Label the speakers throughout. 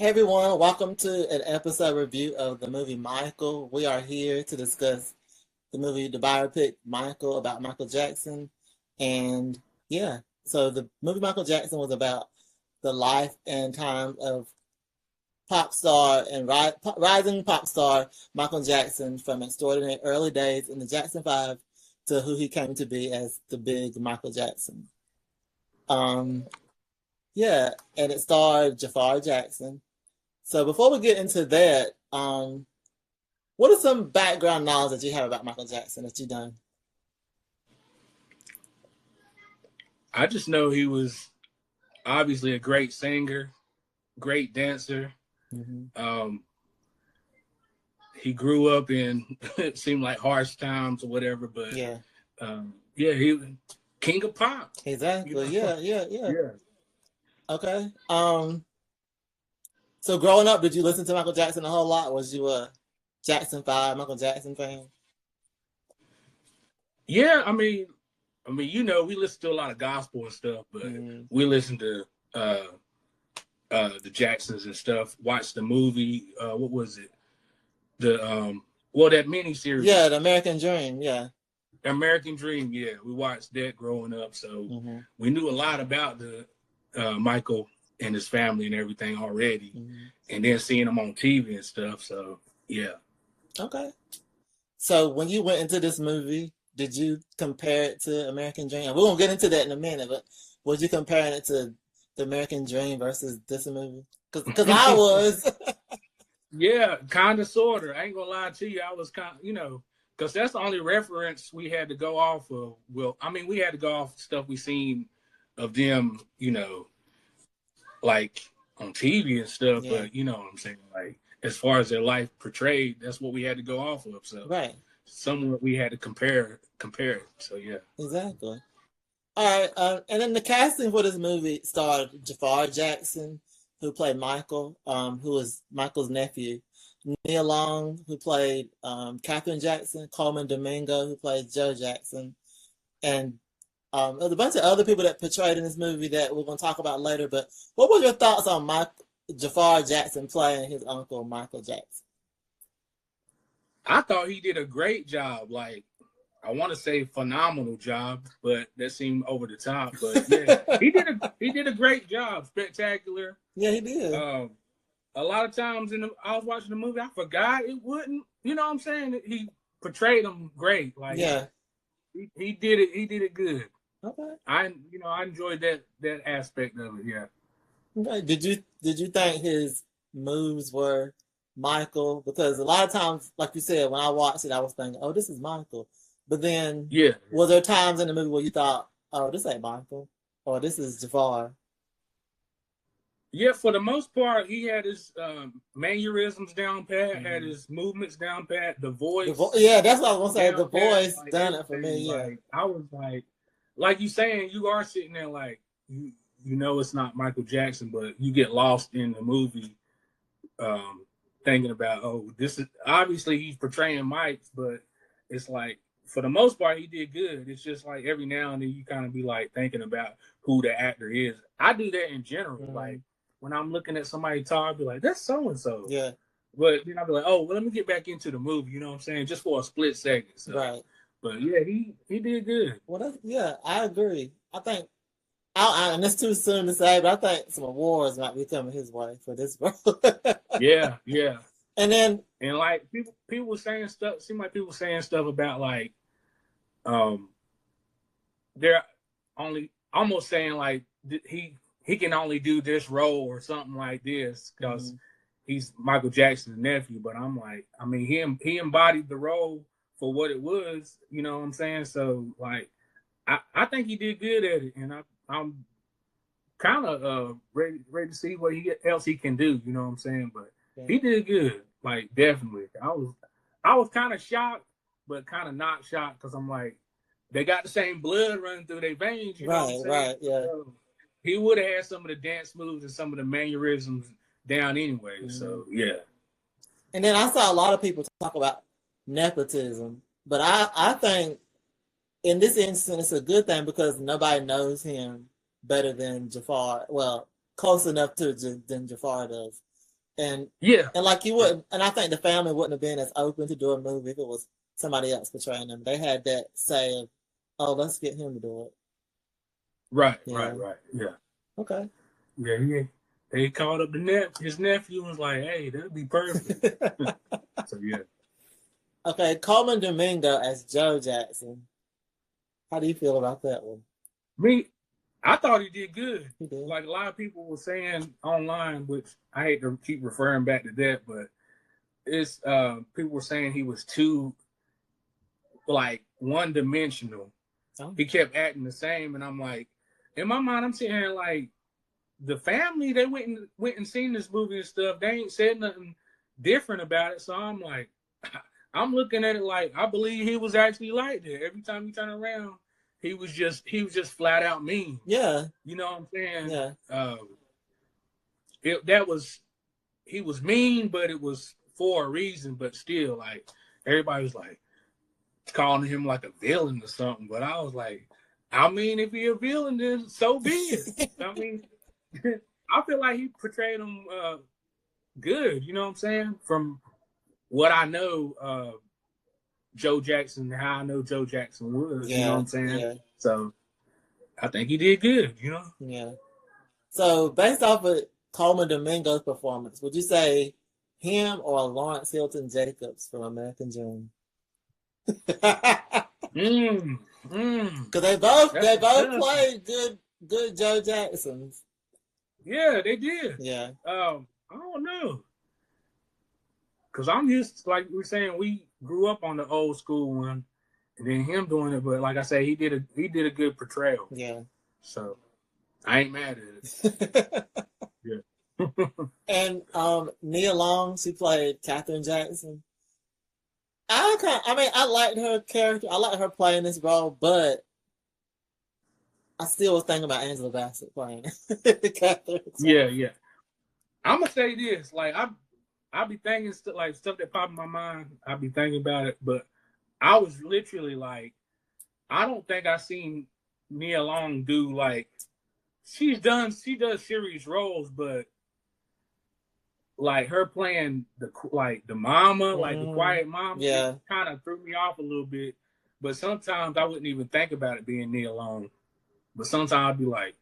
Speaker 1: Hey everyone, welcome to an episode review of the movie Michael. We are here to discuss the movie, the biopic Michael, about Michael Jackson. And yeah, so the movie Michael Jackson was about the life and times of pop star and rising pop star Michael Jackson from extraordinary early days in the Jackson 5 to who he came to be as the big Michael Jackson. Um, yeah, and it starred Jafar Jackson. So before we get into that, what are some background knowledge that you have about Michael Jackson that you've done?
Speaker 2: I just know he was obviously a great singer, great dancer. Um, he grew up in it seemed like harsh times or whatever, but
Speaker 1: Yeah,
Speaker 2: yeah, he was king of pop.
Speaker 1: exactly.
Speaker 2: You know?
Speaker 1: Yeah. Okay. So growing up, did you listen to Michael Jackson a whole lot? Was you a Jackson 5 Michael Jackson fan?
Speaker 2: Yeah, we listen to a lot of gospel and stuff, but we listen to the Jacksons and stuff. Watch the movie. What was it? That miniseries.
Speaker 1: Yeah, the American Dream. Yeah.
Speaker 2: American Dream. Yeah, we watched that growing up, so we knew a lot about the Michael and his family and everything already, and then seeing him on TV and stuff. So yeah.
Speaker 1: Okay. So when you went into this movie, did you compare it to American Dream? And we're gonna get into that in a minute, but was you comparing it to the American Dream versus this movie? Because I was.
Speaker 2: Yeah, kind of, sort of. I ain't gonna lie to you. I was kind of, because that's the only reference we had to go off of. Well, we had to go off stuff we seen of them, like on TV and stuff.
Speaker 1: Yeah.
Speaker 2: But you know what I'm saying? Like, as far as their life portrayed, that's what we had to go off of. So
Speaker 1: right.
Speaker 2: Somewhat we had to compare it. So yeah.
Speaker 1: Exactly. All right. And then the casting for this movie starred Jafar Jackson, who played Michael, who was Michael's nephew. Nia Long, who played Catherine Jackson. Coleman Domingo, who played Joe Jackson. And there's a bunch of other people that portrayed in this movie that we're going to talk about later. But what were your thoughts on Jafar Jackson playing his uncle, Michael Jackson?
Speaker 2: I thought he did a great job. Like, I want to say phenomenal job, but that seemed over the top. But yeah, he did a great job, spectacular.
Speaker 1: Yeah, he did.
Speaker 2: A lot of times I was watching the movie, I forgot it wouldn't. You know what I'm saying? He portrayed him great. Like,
Speaker 1: yeah,
Speaker 2: he did it. He did it good.
Speaker 1: Okay.
Speaker 2: I enjoyed that aspect of it. Yeah.
Speaker 1: Okay. Did you think his moves were Michael? Because a lot of times, like you said, when I watched it, I was thinking, "Oh, this is Michael." But then, was there times in the movie where you thought, "Oh, this ain't Michael," or "This is Jafar"?
Speaker 2: Yeah, for the most part, he had his mannerisms down pat, had his movements down pat, the voice.
Speaker 1: Yeah, that's what I was gonna say. The voice done it for me. Yeah,
Speaker 2: I was like you saying, you are sitting there like you know it's not Michael Jackson, but you get lost in the movie, thinking about, oh, this is obviously he's portraying Mike, but it's like for the most part he did good. It's just like every now and then you kind of be like thinking about who the actor is. I do that in general, like. When I'm looking at somebody talk, I'll be like, that's so-and-so.
Speaker 1: Yeah.
Speaker 2: But then I'll be like, oh, well, let me get back into the movie. You know what I'm saying? Just for a split second. So.
Speaker 1: Right.
Speaker 2: But yeah, he did good.
Speaker 1: Well, I agree. I think, and it's too soon to say, but I think some awards might be coming his way for this role.
Speaker 2: Yeah.
Speaker 1: And
Speaker 2: like people were saying stuff, seemed like people were saying stuff about like, they're only almost saying like he can only do this role or something like this because he's Michael Jackson's nephew. But I'm like, he embodied the role for what it was. You know what I'm saying? So like, I think he did good at it, and I'm kind of ready to see what else he can do. You know what I'm saying? But he did good, like definitely. I was kind of shocked, but kind of not shocked because I'm like, they got the same blood running through their veins. You know what I'm saying?
Speaker 1: Right, yeah.
Speaker 2: So, he would have had some of the dance moves and some of the mannerisms down anyway. So, yeah.
Speaker 1: And then I saw a lot of people talk about nepotism. But I think in this instance, it's a good thing because nobody knows him better than Jafar. Well, close enough than Jafar does. And
Speaker 2: Yeah.
Speaker 1: and like you wouldn't, and I think the family wouldn't have been as open to do a movie if it was somebody else portraying them. They had that say of, oh, let's get him to do it.
Speaker 2: Right,
Speaker 1: Yeah.
Speaker 2: right. Yeah.
Speaker 1: Okay.
Speaker 2: Yeah. They called up his nephew and was like, hey, that'd be perfect. So yeah.
Speaker 1: Okay, Coleman Domingo as Joe Jackson. How do you feel about that one?
Speaker 2: Me, I thought he did good.
Speaker 1: He did.
Speaker 2: Like a lot of people were saying online, which I hate to keep referring back to that, but it's people were saying he was too like one dimensional.
Speaker 1: Oh.
Speaker 2: He kept acting the same, and I'm like, in my mind, I'm sitting here like, the family, they went and seen this movie and stuff. They ain't said nothing different about it. So I'm like, I'm looking at it like, I believe he was actually like that. Every time he turned around, he was just flat out mean.
Speaker 1: Yeah.
Speaker 2: You know what I'm saying?
Speaker 1: Yeah.
Speaker 2: He was mean, but it was for a reason. But still, like, everybody was like calling him like a villain or something. But I was like, I mean, if he a villain, then so be it. I mean, I feel like he portrayed him good. You know what I'm saying? From what I know, Joe Jackson, how I know Joe Jackson was.
Speaker 1: Yeah,
Speaker 2: you know what I'm saying?
Speaker 1: Yeah.
Speaker 2: So I think he did good. You know?
Speaker 1: Yeah. So based off of Coleman Domingo's performance, would you say him or Lawrence Hilton Jacobs from American Dream? Because they both played good Joe Jacksons.
Speaker 2: Yeah, they did.
Speaker 1: Yeah.
Speaker 2: I don't know. Because I'm used to, like we were saying, we grew up on the old school one, and then him doing it. But like I say, he did a good portrayal.
Speaker 1: Yeah.
Speaker 2: So I ain't mad at it. Yeah.
Speaker 1: And Nia Long, she played Katherine Jackson. I liked her character. I liked her playing this role, but I still was thinking about Angela Bassett playing Katherine.
Speaker 2: Yeah. I'm gonna say this, like I be thinking like stuff that pop in my mind. I be thinking about it, but I was literally like, I don't think I seen Nia Long do like she does serious roles, but like her playing the mama, like the quiet mama,
Speaker 1: yeah,
Speaker 2: kind of threw me off a little bit. But sometimes I wouldn't even think about it being Nia Long. But sometimes I'd be like,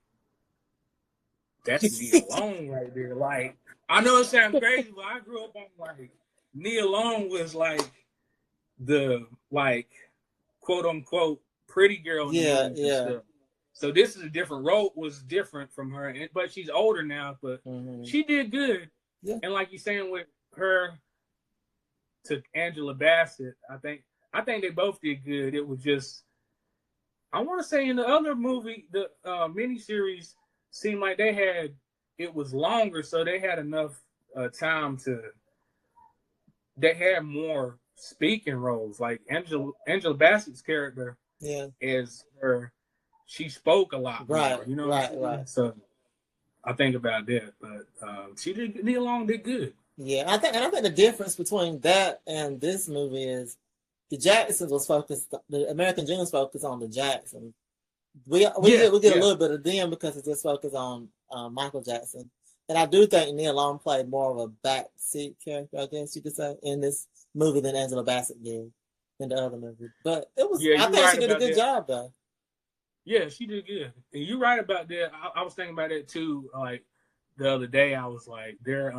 Speaker 2: that's Nia Long right there. Like, I know it sounds crazy, but I grew up on like Nia Long was like the like quote unquote pretty girl.
Speaker 1: Yeah.
Speaker 2: Stuff. So this is a different role, was different from her, but she's older now. But she did good.
Speaker 1: Yeah.
Speaker 2: And like you're saying with her to Angela Bassett, I think they both did good. It was just, I want to say in the other movie, the miniseries seemed like it was longer, so they had enough time they had more speaking roles. Like Angela Bassett's character, is she spoke a lot more, you know.
Speaker 1: Right.
Speaker 2: So I think about that, but Nia Long did good.
Speaker 1: Yeah, I think the difference between that and this movie is the Jacksons was focused. The American Dream was focused on the Jacksons. We get a little bit of them because it's just focused on Michael Jackson, and I do think Nia Long played more of a backseat character, I guess you could say, in this movie than Angela Bassett did in the other movie. But it was, I think she did a good job though.
Speaker 2: Yeah, she did good. And you're right about that. I was thinking about that too. Like the other day, I was like, the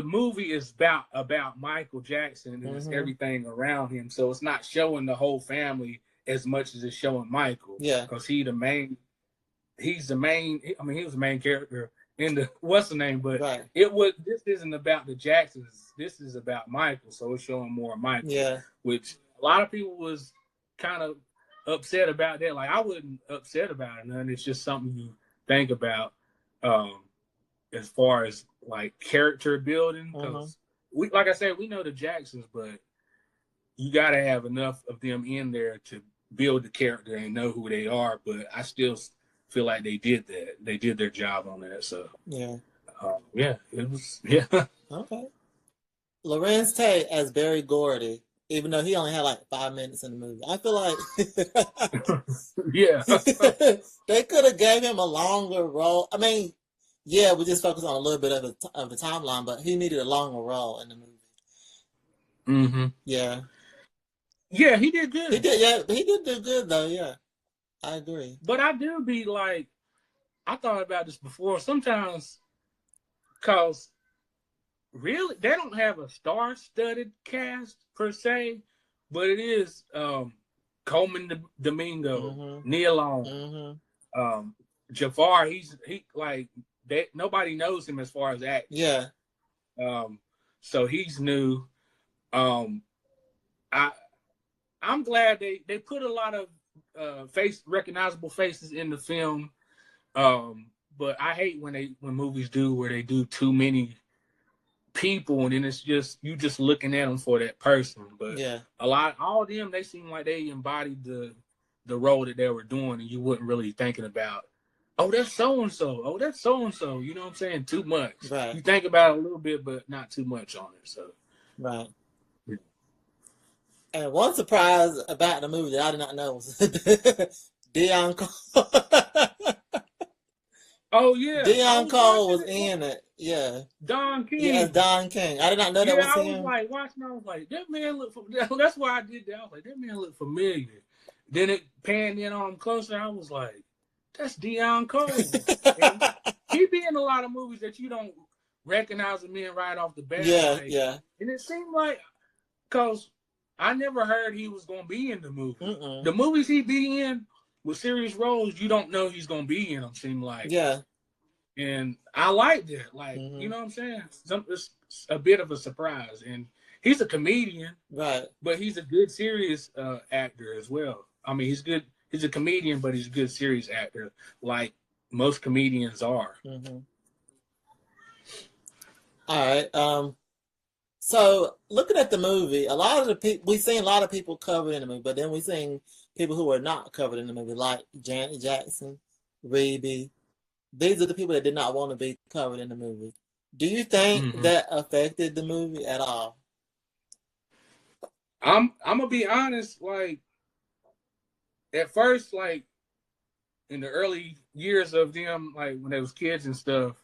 Speaker 2: movie is about Michael Jackson and it's everything around him. So it's not showing the whole family as much as it's showing Michael.
Speaker 1: Yeah,
Speaker 2: because he's the main. I mean, he was the main character in the what's the name, but this isn't about the Jacksons. This is about Michael. So it's showing more Michael.
Speaker 1: Yeah,
Speaker 2: which a lot of people was kind of upset about that. Like I wasn't upset about it, none. It's just something you think about as far as like character building. Because we, like I said, we know the Jacksons, but you got to have enough of them in there to build the character and know who they are. But I still feel like they did that. They did their job on that. So it was
Speaker 1: okay. Lorenz Tate as Barry Gordy, even though he only had like 5 minutes in the movie, I feel like they could have gave him a longer role. I mean, Yeah, we just focused on a little bit of the timeline, but he needed a longer role in the movie.
Speaker 2: Mm-hmm.
Speaker 1: Yeah,
Speaker 2: Yeah, he did
Speaker 1: he
Speaker 2: good.
Speaker 1: did. Yeah, he did do good though. Yeah, I agree.
Speaker 2: But I do be like, I thought about this before. Sometimes, cause really, they don't have a star-studded cast per se, but it is Coleman Domingo,
Speaker 1: Mhm.
Speaker 2: Neil Long,
Speaker 1: Mhm.
Speaker 2: um, Jafar. He like nobody knows him as far as acting.
Speaker 1: Yeah.
Speaker 2: Um, so he's new. Um, I I'm glad they put a lot of recognizable faces in the film. But I hate when movies do where they do too many people and then it's just you just looking at them for that person. But
Speaker 1: Yeah.
Speaker 2: all of them, they seem like they embodied the role that they were doing, and you wasn't really thinking about, oh, that's so and so, oh, that's so and so. You know what I'm saying? Too much.
Speaker 1: Right.
Speaker 2: You think about it a little bit, but not too much on it. So
Speaker 1: Right.
Speaker 2: yeah.
Speaker 1: And one surprise about the movie that I did not know was Dion Cole.
Speaker 2: Oh yeah, I
Speaker 1: Dion
Speaker 2: was
Speaker 1: Cole
Speaker 2: watching
Speaker 1: was
Speaker 2: it.
Speaker 1: in it. Yeah.
Speaker 2: Don
Speaker 1: Yeah, as
Speaker 2: King.
Speaker 1: Don King. I did not know that
Speaker 2: Yeah,
Speaker 1: was
Speaker 2: I was
Speaker 1: him.
Speaker 2: like watching. I was like, that man look. That's why I did that. I was like, that man look familiar. Then it panned in on him closer. I was like, that's Dion Cole, and he be in a lot of movies that you don't recognize him in right off the bat.
Speaker 1: Yeah,
Speaker 2: Like,
Speaker 1: yeah.
Speaker 2: and it seemed like because I never heard he was gonna be in the movie.
Speaker 1: Mm-mm.
Speaker 2: The movies he be in with serious roles, you don't know he's gonna be in them. Seem like.
Speaker 1: Yeah.
Speaker 2: And I liked it. Like, you
Speaker 1: Mm-hmm.
Speaker 2: know what I'm saying? It's a bit of a surprise. And he's a comedian,
Speaker 1: Right.
Speaker 2: but he's a good serious actor as well. I mean, he's good. He's a comedian, but he's a good serious actor, like most comedians are.
Speaker 1: Mm-hmm. All right. So looking at the movie, a lot of the people we've seen a lot of people covered in the movie, but then we've seen people who are not covered in the movie, like Janet Jackson, Reby. These are the people that did not want to be covered in the movie. Do you think
Speaker 2: Mm-hmm.
Speaker 1: that affected the movie at all?
Speaker 2: I'm gonna be honest. Like at first, like in the early years of them, like when they was kids and stuff,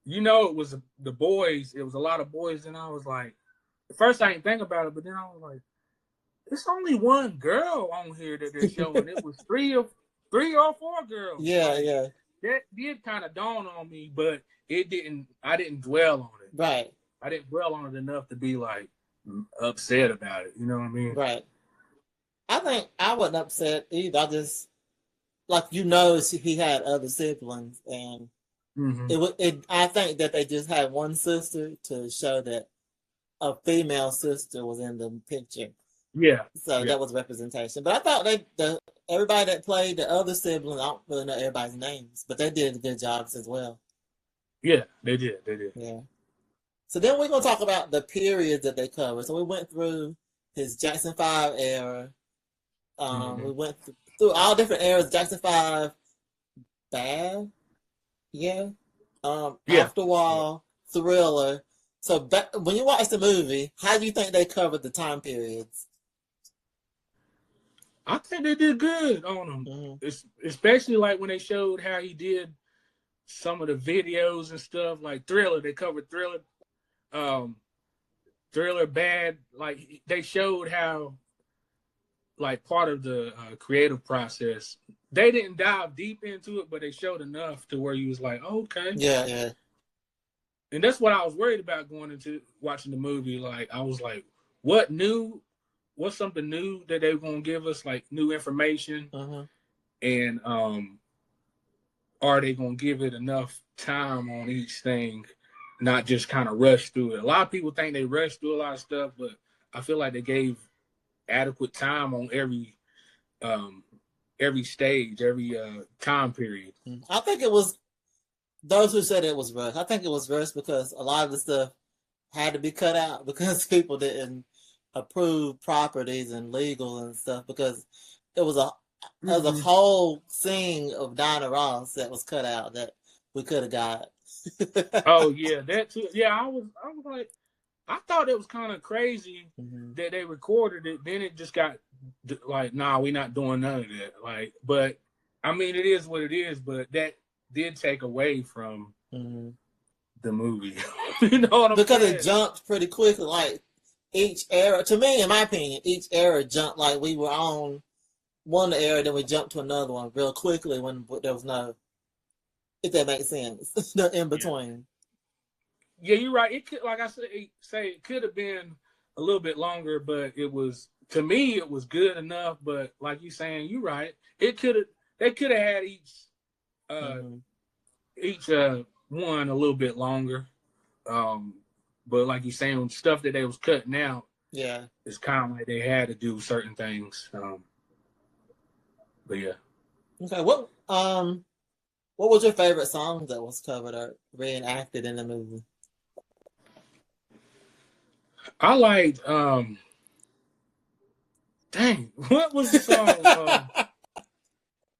Speaker 2: you know, it was the boys. It was a lot of boys, and I was like, at first I didn't think about it, but then I was like, it's only one girl on here that they're showing. It was three or four girls.
Speaker 1: Yeah,
Speaker 2: Like
Speaker 1: yeah.
Speaker 2: that did kind of dawn on me, but it didn't. I didn't dwell on it.
Speaker 1: Right.
Speaker 2: I didn't dwell on it enough to be like upset about it. You know what I mean?
Speaker 1: Right. I think I wasn't upset either. I just like he had other siblings, and
Speaker 2: Mm-hmm.
Speaker 1: I think that they just had one sister to show that a female sister was in the picture.
Speaker 2: Yeah.
Speaker 1: So
Speaker 2: Yeah.
Speaker 1: that was representation. But I thought everybody that played the other sibling, I don't really know everybody's names, but they did good jobs as well.
Speaker 2: Yeah, they did. They did.
Speaker 1: Yeah. So then we're gonna talk about the periods that they covered. So we went through his Jackson 5 era. We went through all different eras. Jackson 5, bad, yeah.
Speaker 2: Yeah.
Speaker 1: Afterwall, Thriller. So when you watch the movie, how do you think they covered the time periods?
Speaker 2: I think they did good on them.
Speaker 1: Mm-hmm.
Speaker 2: Especially like when they showed how he did some of the videos and stuff, like Thriller. They covered Thriller. Thriller bad. Like they showed how, like part of the creative process. They didn't dive deep into it, but they showed enough to where you was like, oh, okay.
Speaker 1: Yeah, yeah.
Speaker 2: And that's what I was worried about going into watching the movie. Like I was like, what's something new that they were gonna give us, like new information, and are they gonna give it enough time on each thing, not just kind of rush through it? A lot of people think they rushed through a lot of stuff, but I feel like they gave adequate time on every stage, every time period.
Speaker 1: I think it was those who said it was rushed. I think it was rushed because a lot of the stuff had to be cut out because people didn't approve properties and legal and stuff, because it was a whole scene of Diana Ross that was cut out that we could have got.
Speaker 2: Oh yeah, that too. Yeah, I was like, I thought it was kind of crazy that they recorded it. Then it just got like, nah, we're not doing none of that. Like, but I mean, it is what it is. But that did take away from
Speaker 1: Mm-hmm.
Speaker 2: the movie. You know what I'm
Speaker 1: Because
Speaker 2: saying?
Speaker 1: it jumped pretty quickly. Like each era, to me, in my opinion, each era jumped like we were on one era, then we jumped to another one real quickly when there was no, if that makes sense, no in between.
Speaker 2: Yeah, you're right. It could, like I say, it could have been a little bit longer, but it was, to me, it was good enough. But like you saying, you're right. It could have, they could have had uh,
Speaker 1: Mm-hmm.
Speaker 2: each one a little bit longer. But like you saying, stuff that they was cutting out,
Speaker 1: Yeah.
Speaker 2: it's kind of like they had to do certain things. But yeah.
Speaker 1: Okay. What was your favorite song that was covered or reenacted in the movie?
Speaker 2: I liked dang, what was the song?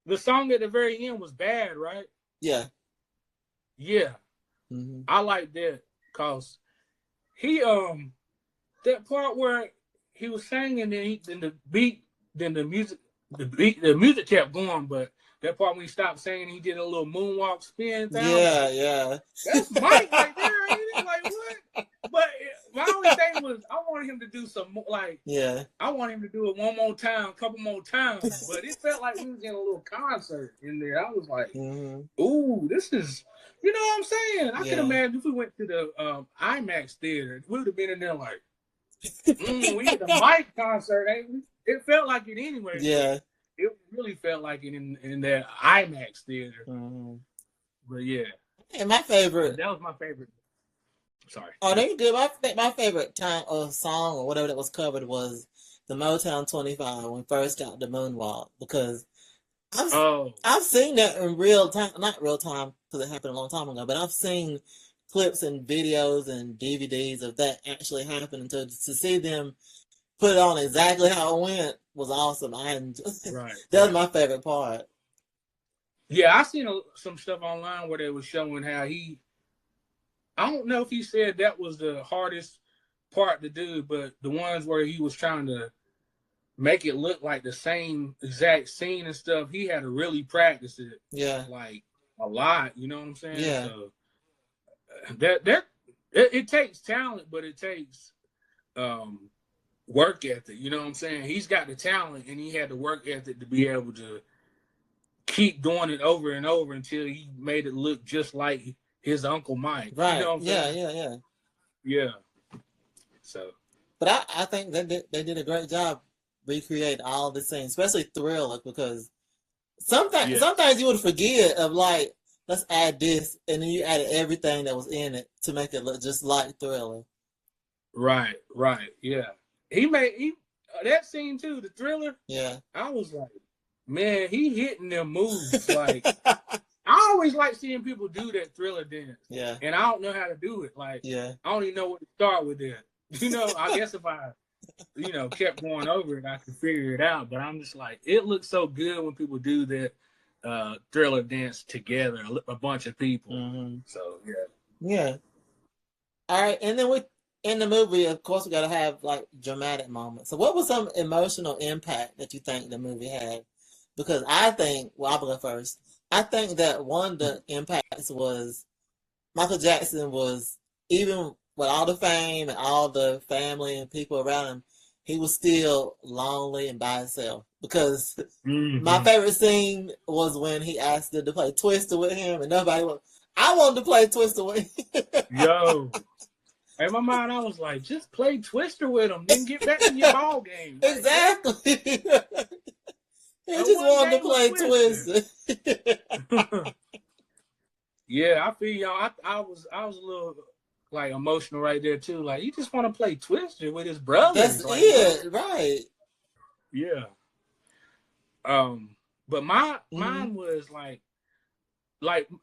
Speaker 2: The song at the very end was Bad, right?
Speaker 1: Yeah.
Speaker 2: Yeah.
Speaker 1: Mm-hmm.
Speaker 2: I like that because he that part where he was singing, then the beat, then the music kept going, but that part when he stopped singing, he did a little moonwalk spin thing. I was
Speaker 1: Yeah,
Speaker 2: like,
Speaker 1: yeah.
Speaker 2: that's Mike right there, ain't it? Like what? But my only thing was I wanted him to do some more, like
Speaker 1: Yeah.
Speaker 2: I want him to do it one more time, a couple more times. But it felt like we was in a little concert in there. I was like,
Speaker 1: Mm-hmm.
Speaker 2: ooh, this is, you know what I'm saying? I can
Speaker 1: Yeah.
Speaker 2: imagine if we went to the IMAX theater, we would have been in there like, we at the Mike concert, ain't we? It felt like it anyway.
Speaker 1: Yeah.
Speaker 2: It really felt like it in that IMAX theater.
Speaker 1: Mm-hmm.
Speaker 2: But yeah.
Speaker 1: And my favorite.
Speaker 2: That was my favorite. Sorry.
Speaker 1: Oh, they good. My favorite time of song or whatever that was covered was the Motown 25 when we first got the Moonwalk because I've seen that in real time, not real time because it happened a long time ago, but I've seen clips and videos and DVDs of that actually happening. To see them put it on exactly how it went was awesome. That was my favorite part.
Speaker 2: Yeah, I seen some stuff online where they were showing how I don't know if he said that was the hardest part to do, but the ones where he was trying to make it look like the same exact scene and stuff, he had to really practice it.
Speaker 1: Yeah.
Speaker 2: Like a lot, you know what I'm saying?
Speaker 1: Yeah.
Speaker 2: So it takes talent, but it takes work ethic, you know what I'm saying? He's got the talent and he had the work ethic to be able to keep doing it over and over until he made it look just like his Uncle Mike.
Speaker 1: Right.
Speaker 2: You know what I'm saying?
Speaker 1: Yeah.
Speaker 2: So.
Speaker 1: But I think they did a great job recreating all the scenes, especially Thriller, because sometimes you would forget of like, let's add this, and then you added everything that was in it to make it look just like Thriller.
Speaker 2: Right, yeah. He that scene too, the Thriller.
Speaker 1: Yeah.
Speaker 2: I was like, man, he hitting them moves. Like I always like seeing people do that Thriller dance.
Speaker 1: Yeah.
Speaker 2: And I don't know how to do it. Like I don't even know what to start with that. You know, I guess if I kept going over it, I could figure it out. But I'm just like, it looks so good when people do that Thriller dance together, a bunch of people.
Speaker 1: Mm-hmm.
Speaker 2: So
Speaker 1: yeah. All right, and then in the movie, of course, we got to have like dramatic moments. So, what was some emotional impact that you think the movie had? Because I think, well, I'll go first. I think that one of the impacts was Michael Jackson was, even with all the fame and all the family and people around him, he was still lonely and by himself. Because my favorite scene was when he asked them to play Twister with him, and nobody was. I wanted to play Twister with him.
Speaker 2: Yo. In my mind, I was like, just play Twister with him, then get back to your ball game. Like,
Speaker 1: exactly. He just wanted to play Twister.
Speaker 2: Yeah, I feel y'all. I was a little like emotional right there too. Like, you just want to play Twister with his brothers.
Speaker 1: That's
Speaker 2: like,
Speaker 1: it, right?
Speaker 2: Yeah. But mine was like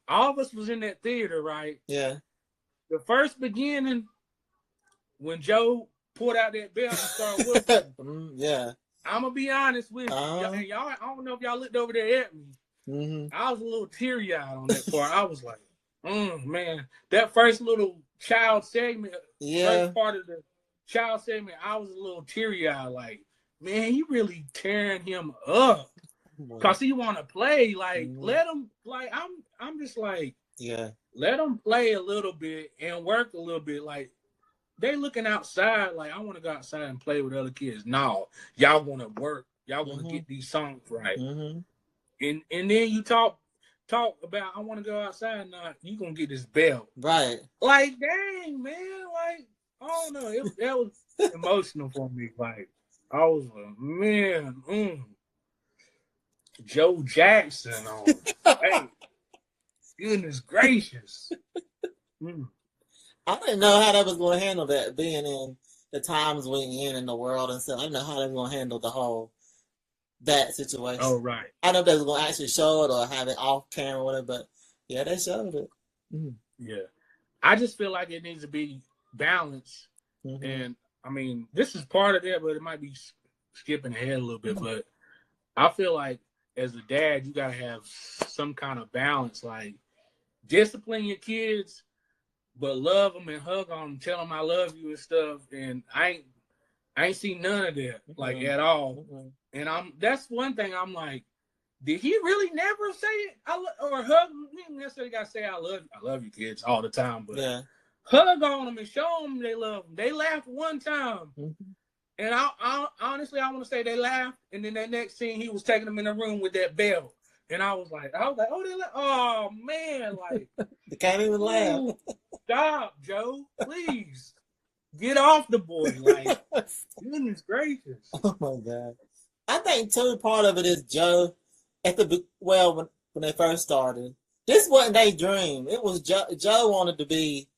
Speaker 2: all of us was in that theater, right?
Speaker 1: Yeah.
Speaker 2: The first beginning when Joe pulled out that belt and started whooping.
Speaker 1: Yeah.
Speaker 2: I'm gonna be honest with you, and y'all. I don't know if y'all looked over there at me.
Speaker 1: Mm-hmm.
Speaker 2: I was a little teary-eyed on that part. I was like, man, that first little child segment, first part of the child segment, I was a little teary-eyed. Like, man, he really tearing him up because he want to play. Like, let him. Like, I'm just like,
Speaker 1: Yeah.
Speaker 2: Let them play a little bit and work a little bit. Like, they looking outside like, I want to go outside and play with other kids. No, y'all want to work. Y'all want to get these songs right. And then you talk about, I want to go outside. Now you gonna get this belt.
Speaker 1: Right.
Speaker 2: Like, dang, man. Like, I don't know. That was emotional for me. Like, I was like, man, Joe Jackson on. Hey, goodness gracious.
Speaker 1: I didn't know how they was going to handle that, being in the times we're in the world and stuff. I didn't know how they were going to handle that situation.
Speaker 2: Oh, right.
Speaker 1: I don't know if they was going to actually show it or have it off camera or whatever, but yeah, they showed it.
Speaker 2: Yeah. I just feel like it needs to be balanced. And, I mean, this is part of that, but it might be skipping ahead a little bit. But I feel like as a dad, you got to have some kind of balance. Like, discipline your kids, but love them and hug on them, tell them I love you and stuff. And I ain't seen none of that, like, at all. And that's one thing I'm like, did he really never say it? Or hug them? He didn't necessarily got to say I love you kids all the time, but hug on them and show them they love them. They laughed one time. And I honestly, I want to say they laughed, and then that next scene, he was taking them in the room with that bell. And I was like, oh, they laugh. Oh, man, like.
Speaker 1: They can't even laugh.
Speaker 2: Stop, Joe. Please. Get off the boy. Like, goodness gracious.
Speaker 1: Oh, my God. I think, too, part of it is Joe, when they first started, this wasn't their dream. It was Joe wanted to be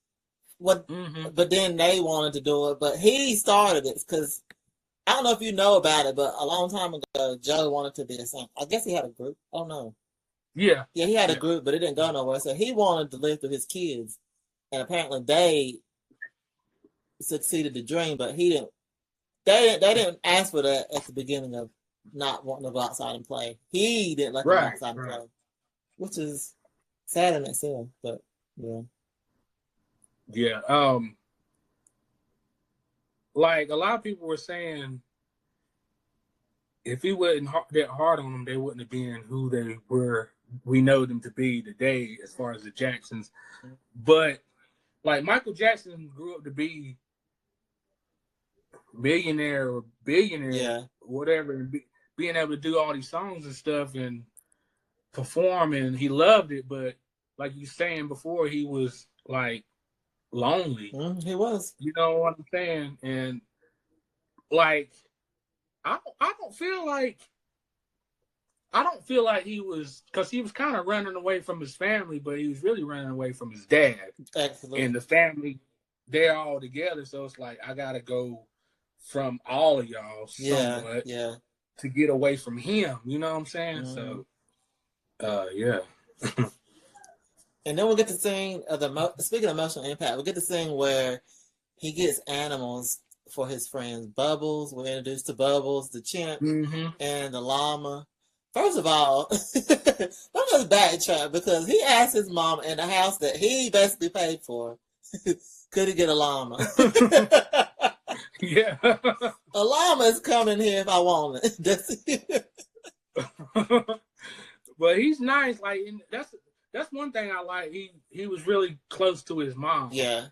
Speaker 1: what, but then they wanted to do it. But he started it because, I don't know if you know about it, but a long time ago, Joe wanted to be a singer. I guess he had a group. I don't know.
Speaker 2: Yeah.
Speaker 1: Yeah, he had a group, but it didn't go nowhere. So he wanted to live through his kids. And apparently they succeeded the dream, but he didn't. They didn't ask for that at the beginning of not wanting to go outside and play. He didn't let them go outside and play, which is sad in itself. But yeah,
Speaker 2: yeah. Like a lot of people were saying, if he wasn't that hard on them, they wouldn't have been who they were. We know them to be today, as far as the Jacksons. But like Michael Jackson grew up to be millionaire or billionaire, whatever, and being able to do all these songs and stuff and perform, and he loved it. But like you saying before, he was like lonely.
Speaker 1: He was.
Speaker 2: You know what I'm saying? And like, I don't feel like he was, because he was kind of running away from his family, but he was really running away from his dad.
Speaker 1: Absolutely.
Speaker 2: And the family, they're all together. So it's like, I got to go from all of y'all somewhat to get away from him. You know what I'm saying? So, yeah.
Speaker 1: And then we'll get to seeing, speaking of emotional impact, we'll get to seeing where he gets animals for his friends. Bubbles, we're introduced to Bubbles, the chimp, and the llama. First of all, let's just backtrack, because he asked his mom in the house that he basically paid for, could he get a llama?
Speaker 2: Yeah.
Speaker 1: A llama is coming here if I want it.
Speaker 2: But he's nice. Like, that's one thing I like. He was really close to his mom.
Speaker 1: Yeah.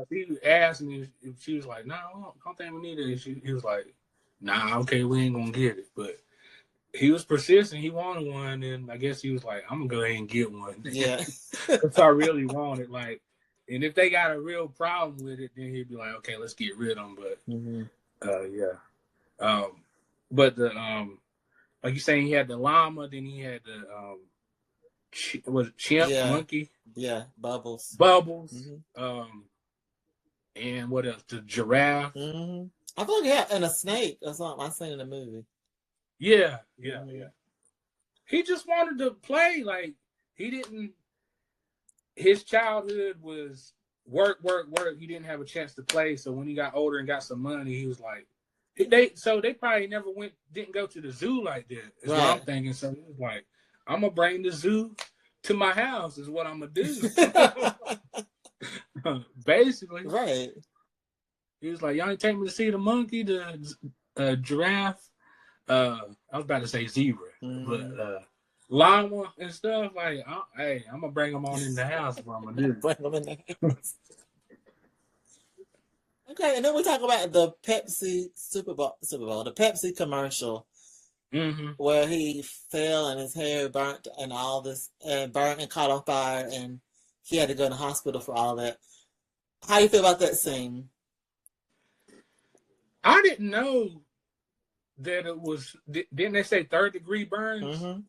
Speaker 2: He asked me if she was like, "No, I don't think we need it." He was like, "Nah, okay, we ain't gonna get it." But he was persistent. He wanted one, and I guess he was like, "I'm gonna go ahead and get one."
Speaker 1: Yeah.
Speaker 2: That's what I really wanted. Like, and if they got a real problem with it, then he'd be like, "Okay, let's get rid of them." But yeah. But the like you saying, he had the llama, then he had the was it chimp, monkey?
Speaker 1: Yeah, Bubbles.
Speaker 2: And what else? The giraffe.
Speaker 1: I feel like he had, and a snake or something I seen in the movie.
Speaker 2: Yeah. He just wanted to play. Like, he didn't. His childhood was work. He didn't have a chance to play. So when he got older and got some money, he was like, they probably never didn't go to the zoo like that. Is what I'm thinking. So he was like, I'm gonna bring the zoo to my house. Is what I'm gonna do. Basically,
Speaker 1: right.
Speaker 2: He was like, "Y'all ain't take me to see the monkey, the giraffe." I was about to say zebra, but llama and stuff. Like, hey, I'm gonna bring them on in the house if I'm gonna do it.
Speaker 1: Bring them in the house. Okay, and then we talk about the Pepsi Super Bowl, the Pepsi commercial, where he fell and his hair burnt and all this, and burnt and caught on fire, and he had to go to the hospital for all that. How do you feel about that scene?
Speaker 2: I didn't know that it was. Didn't they say 3rd-degree burns?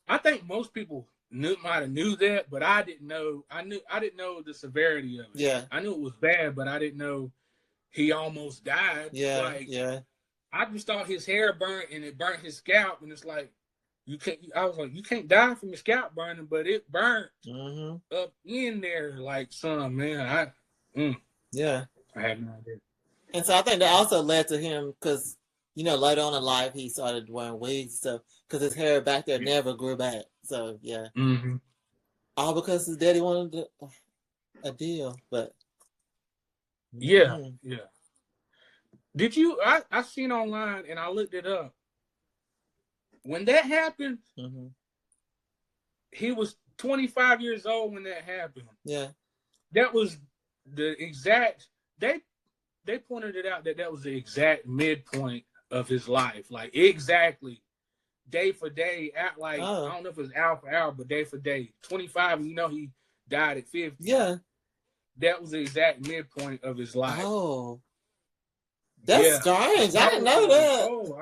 Speaker 2: I think most people might have knew that, but I didn't know. I didn't know the severity of it.
Speaker 1: Yeah,
Speaker 2: I knew it was bad, but I didn't know he almost died.
Speaker 1: yeah,
Speaker 2: like,
Speaker 1: yeah.
Speaker 2: I just thought his hair burnt and it burnt his scalp, and it's like you can't. I was like, you can't die from your scalp burning, but it burnt up in there like some man.
Speaker 1: Yeah,
Speaker 2: I had no idea.
Speaker 1: And so I think that also led to him because later on in life he started wearing wigs and stuff because his hair back there never grew back. So yeah, all because his daddy wanted a deal, but
Speaker 2: yeah. Did you? I seen online and I looked it up. When that happened, he was 25 years old when that happened.
Speaker 1: Yeah,
Speaker 2: that was the exact. They pointed it out that was the exact midpoint of his life, like exactly day for day. At like I don't know if it was hour for hour, but day for day. 25. He died at 50.
Speaker 1: Yeah,
Speaker 2: that was the exact midpoint of his life.
Speaker 1: Oh. That's strange. I didn't know that.
Speaker 2: Oh,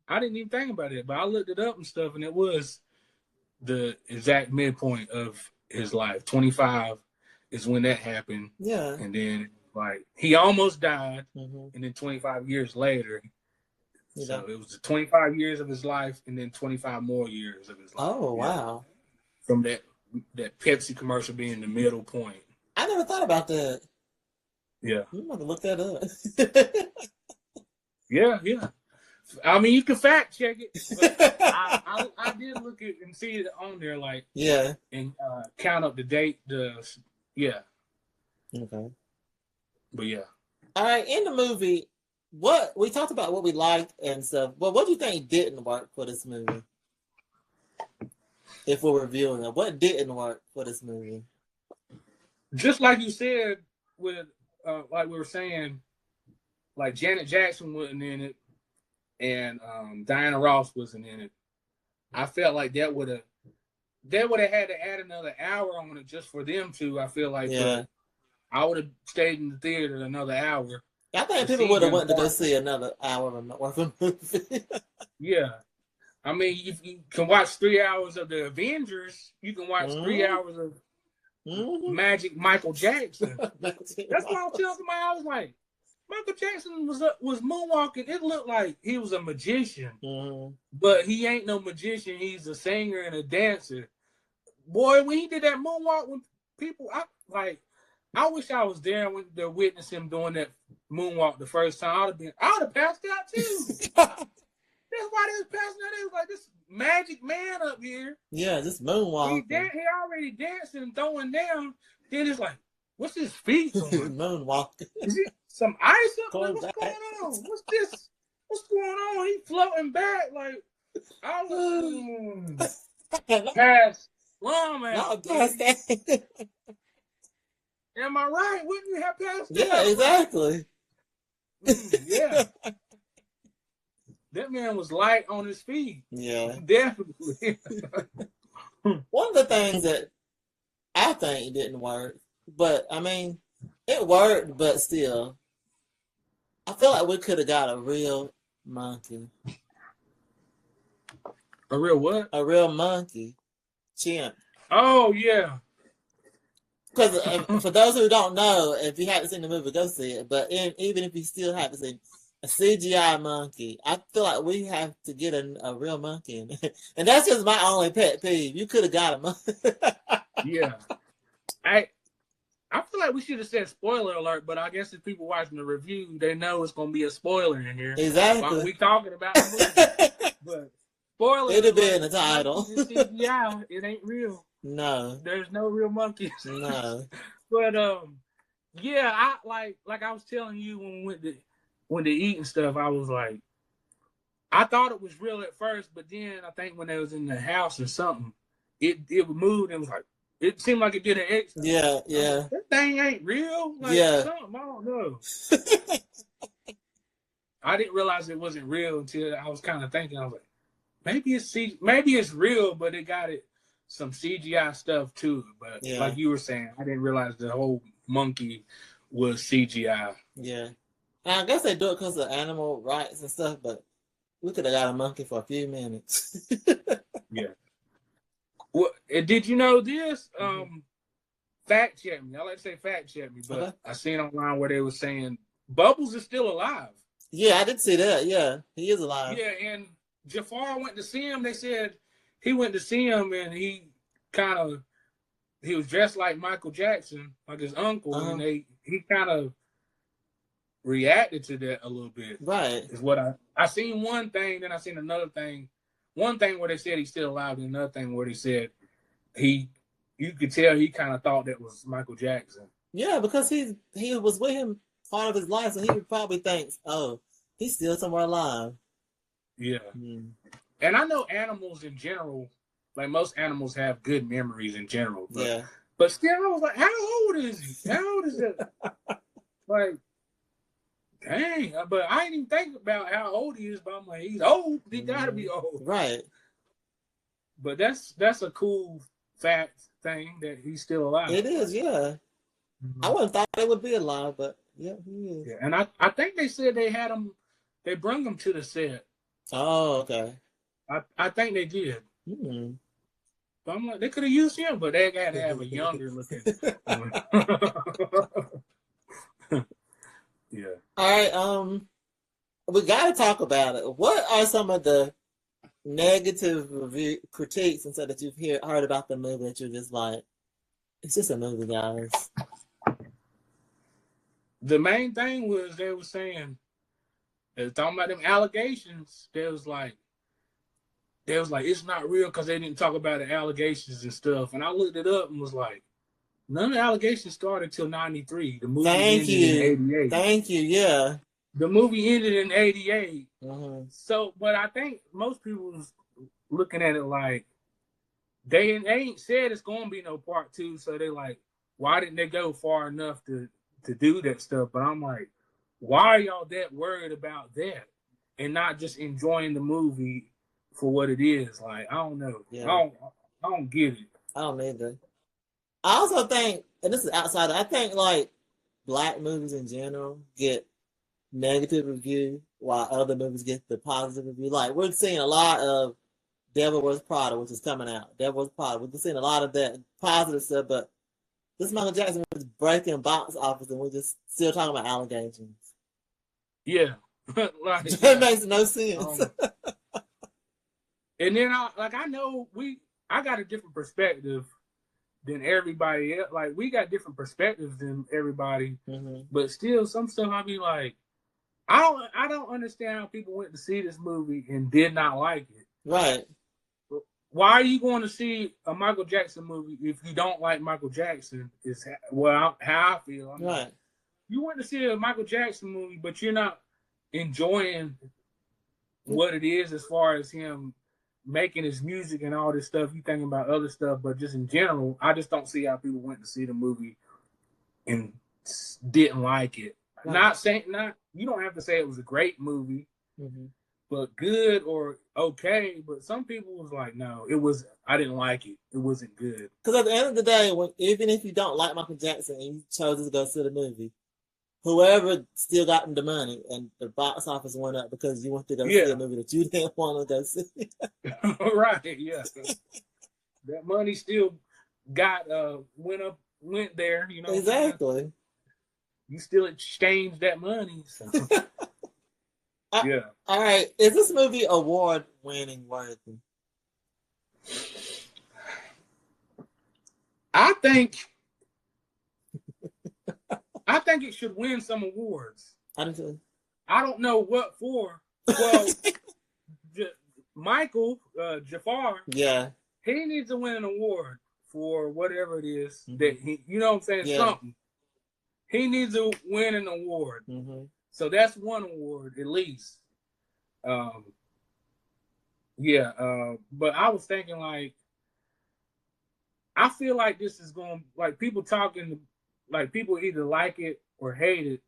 Speaker 2: I didn't even think about it, but I looked it up and stuff, and it was the exact midpoint of his life. 25 is when that happened.
Speaker 1: Yeah.
Speaker 2: And then, like, he almost died, and then 25 years later. So it was 25 years of his life, and then 25 more years of his life.
Speaker 1: Oh, wow.
Speaker 2: From that Pepsi commercial being the middle point.
Speaker 1: I never thought about that.
Speaker 2: Yeah.
Speaker 1: I'm going to look that up.
Speaker 2: Yeah. I mean, you can fact check it. But I did look at and see it on there, like, and count up the date. Yeah.
Speaker 1: Okay.
Speaker 2: But yeah.
Speaker 1: All right. In the movie, we talked about what we liked and stuff, but what do you think didn't work for this movie? If we're reviewing it, what didn't work for this movie?
Speaker 2: Just like you said, with like we were saying, like Janet Jackson wasn't in it, and Diana Ross wasn't in it. I felt like that would have had to add another hour on it just for them two. I feel like I would have stayed in the theater another hour.
Speaker 1: I think people would have went to go see another hour worth of movie.
Speaker 2: Yeah. I mean, if you can watch 3 hours of the Avengers, you can watch 3 hours of Magic Michael Jackson. That's what I was telling somebody. I was like, Michael Jackson was moonwalking. It looked like he was a magician, but he ain't no magician. He's a singer and a dancer. Boy, when he did that moonwalk, when people, I wish I was there when they witnessed him doing that moonwalk the first time. I would have passed out too. That's why they was passing out. They was like, this magic man up here.
Speaker 1: Yeah, this moonwalk.
Speaker 2: He already dancing and throwing down. Then it's like, what's his feet doing?
Speaker 1: Moonwalking.
Speaker 2: Is it some ice up there? What's going on? What's this? What's going on? He floating back like, I was pass. Long man.
Speaker 1: Not past that.
Speaker 2: Am I right? Wouldn't you have passed that?
Speaker 1: Yeah, exactly.
Speaker 2: Yeah. That man was light on his feet.
Speaker 1: Yeah.
Speaker 2: Definitely.
Speaker 1: One of the things that I think didn't work, but I mean, it worked, but still, I feel like we could have got a real monkey.
Speaker 2: A real what?
Speaker 1: A real monkey. Chimp.
Speaker 2: Oh, yeah.
Speaker 1: Because for those who don't know, if you haven't seen the movie, go see it. But even if you still haven't seen a CGI monkey, I feel like we have to get a real monkey. And that's just my only pet peeve. You could have got a monkey.
Speaker 2: Yeah. I feel like we should have said spoiler alert, but I guess if people watching the review, they know it's going to be a spoiler in here.
Speaker 1: Exactly.
Speaker 2: We talking about the movie. But spoiler
Speaker 1: it'll be in the title.
Speaker 2: CGI, it ain't real.
Speaker 1: No.
Speaker 2: There's no real monkeys.
Speaker 1: No.
Speaker 2: But yeah, I like I was telling you when we went to eat and stuff, I was like, I thought it was real at first, but then I think when they was in the house or something, it moved and was like, it seemed like it did an X.
Speaker 1: Yeah, yeah.
Speaker 2: Like, that thing ain't real. Like,
Speaker 1: yeah.
Speaker 2: something, I don't know. I didn't realize it wasn't real until I was kind of thinking. I was like, maybe it's real, but it got some CGI stuff too. But like you were saying, I didn't realize the whole monkey was CGI.
Speaker 1: Yeah. And I guess they do it because of animal rights and stuff, but we could have got a monkey for a few minutes.
Speaker 2: Yeah. Well, did you know this? Fact check me. I like to say fact check me, but I seen online where they were saying Bubbles is still alive.
Speaker 1: Yeah, I did see that. Yeah, he is alive.
Speaker 2: Yeah, and Jafar went to see him. They said he went to see him, and he was dressed like Michael Jackson, like his uncle, and he kind of reacted to that a little bit.
Speaker 1: Right.
Speaker 2: Is what I seen one thing, then I seen another thing. One thing where they said he's still alive, and another thing where they said you could tell he kind of thought that was Michael Jackson.
Speaker 1: Yeah, because he was with him part of his life, so he probably thinks, oh, he's still somewhere alive.
Speaker 2: Yeah. And I know animals in general, like most animals have good memories in general. But still, I was like, how old is he? How old is that? Like, dang. But I didn't even think about how old he is, but I'm like, he's old. He gotta be old.
Speaker 1: Right.
Speaker 2: But that's a cool fact thing that he's still alive.
Speaker 1: It is, yeah. I wouldn't thought they would be alive, but yeah, he is.
Speaker 2: Yeah, and I think they said they brung him to the set.
Speaker 1: Oh, okay.
Speaker 2: I think they did. So I'm like, they could have used him, but they got to have a younger looking. Yeah.
Speaker 1: All right. We got to talk about it. What are some of the negative critiques and stuff that you've heard about the movie that you're just like, it's just a movie, guys?
Speaker 2: The main thing was they were saying, they were talking about them allegations. They was like, it's not real because they didn't talk about the allegations and stuff. And I looked it up and was like, none of the allegations started till 93. The movie ended in 88.
Speaker 1: Thank you, yeah.
Speaker 2: The movie ended in 88. So, but I think most people was looking at it like, they ain't said it's going to be no part 2. So they like, why didn't they go far enough to do that stuff? But I'm like, why are y'all that worried about that and not just enjoying the movie for what it is? Like, I don't know. Yeah. I don't get it.
Speaker 1: I don't either. I also think, and this is outside, I think like Black movies in general get negative review while other movies get the positive review. Like, we're seeing a lot of Devil Wears Prada, which is coming out. Devil Wears Prada. We're seeing a lot of that positive stuff, but this Michael Jackson was breaking box office, and we're just still talking about allegations.
Speaker 2: Yeah. Like,
Speaker 1: that makes no sense.
Speaker 2: And then I know I got a different perspective than everybody else. Like, we got different perspectives than everybody, but still some stuff I be like, I don't understand how people went to see this movie and did not like it.
Speaker 1: Right.
Speaker 2: Why are you going to see a Michael Jackson movie if you don't like Michael Jackson? Is how I feel. I'm
Speaker 1: right.
Speaker 2: Like, you went to see a Michael Jackson movie, but you're not enjoying what it is as far as him making his music and all this stuff. You thinking about other stuff, but just in general, I just don't see how people went to see the movie and didn't like it. Right. Not saying you don't have to say it was a great movie, but good or okay. But some people was like, no, I didn't like it. It wasn't good.
Speaker 1: Because at the end of the day, even if you don't like Michael Jackson and you chose to go see the movie, whoever still got the money and the box office went up because you went to go see a movie that you didn't want to go see.
Speaker 2: Right, yeah. That money still went there, you know.
Speaker 1: Exactly.
Speaker 2: You still exchange that money. So. Yeah.
Speaker 1: All right. Is this movie award-winning worthy?
Speaker 2: I think it should win some awards.
Speaker 1: I do too.
Speaker 2: I don't know what for. Well, Michael Jafar.
Speaker 1: Yeah.
Speaker 2: He needs to win an award for whatever it is that he. You know what I'm saying? Yeah. Something. He needs to win an award. So that's one award at least. Yeah, but I was thinking like, I feel like this is going like people talking, like people either like it or hate it.